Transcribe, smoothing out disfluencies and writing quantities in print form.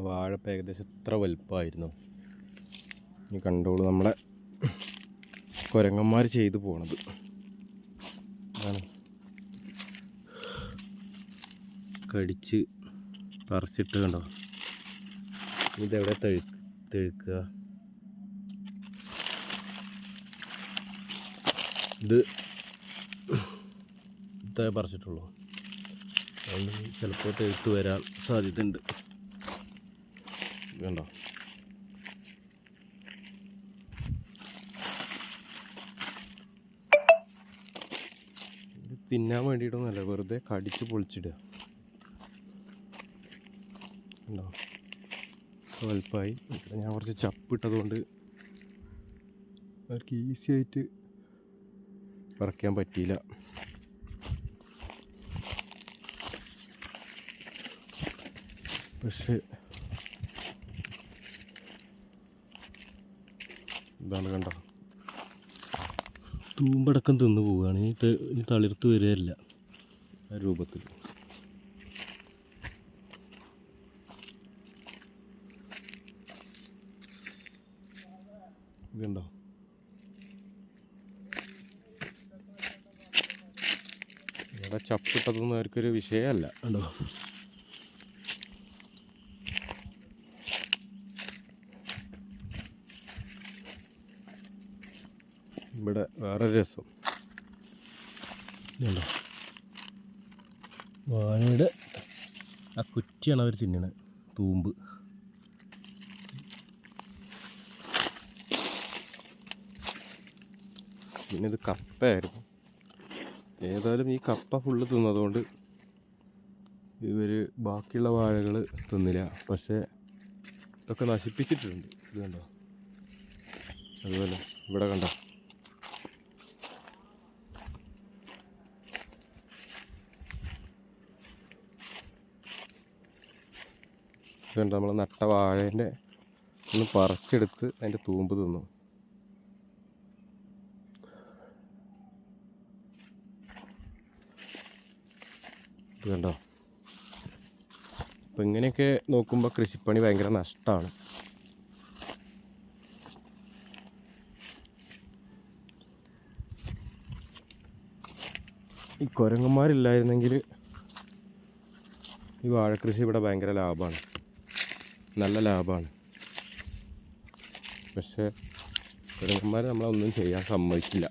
വാഴ ഏകദേശം ഇത്ര വലുപ്പമായിരുന്നു. ഇനി കണ്ടോളൂ നമ്മളെ കുരങ്ങന്മാർ ചെയ്തു പോണത്. അതാണ് കടിച്ച് പറിച്ചിട്ട് കണ്ടോ. ഇതെവിടെ തെഴുക്കുക. ഇത് ഇത്രേ പറിച്ചിട്ടുള്ളൂ. അതുകൊണ്ട് ചിലപ്പോൾ തെഴുത്ത് വരാൻ സാധ്യതയുണ്ട്. കണ്ടോ. തിന്നാൻ വേണ്ടിയിട്ടൊന്നുമല്ല, വെറുതെ കടിച്ച് പൊളിച്ചിടുക. ഉണ്ടോ വലുപ്പമായി. ഞാൻ കുറച്ച് ചപ്പിട്ടത് കൊണ്ട് അവർക്ക് ഈസി ആയിട്ട് പറിക്കാൻ പറ്റിയില്ല. പക്ഷേ ഇതാണ് കണ്ടോ, തൂമ്പടക്കം തിന്നു പോവുകയാണ്. ഇനി തളിർത്ത് വരികയില്ല ആ രൂപത്തിൽ. ഇതുണ്ടോ, ഇവിടെ ചപ്പിട്ടതൊന്നും അവർക്കൊരു വിഷയമല്ല. കണ്ടോ, ഇവിടെ വേറൊരു രസം. കണ്ടോ, വാഴയുടെ ആ കുറ്റിയാണ് അവർ തിന്നണത്, തൂമ്പ്. പിന്നെ ഇത് കപ്പയായിരുന്നു. ഏതായാലും ഈ കപ്പ ഫുള്ള് തിന്നതുകൊണ്ട് ഇവർ ബാക്കിയുള്ള വാഴകൾ തിന്നില്ല. പക്ഷേ ഇതൊക്കെ നശിപ്പിച്ചിട്ടുണ്ട്. ഇത് കണ്ടോ, അതുപോലെ ഇവിടെ കണ്ടോ, ഇതുണ്ട് നമ്മൾ നട്ട വാഴേൻ്റെ ഒന്ന് പറിച്ചെടുത്ത് അതിൻ്റെ തൂമ്പ് തിന്നു. ഇത് കണ്ടോ. അപ്പം ഇങ്ങനെയൊക്കെ നോക്കുമ്പോൾ കൃഷിപ്പണി ഭയങ്കര നഷ്ടമാണ്. ഈ കുരങ്ങന്മാരില്ലായിരുന്നെങ്കിൽ ഈ വാഴക്കൃഷി ഇവിടെ ഭയങ്കര ലാഭമാണ്, നല്ല ലാഭമാണ്. പക്ഷേ കുരങ്ങന്മാർ നമ്മളൊന്നും ചെയ്യാൻ സമ്മതിക്കില്ല.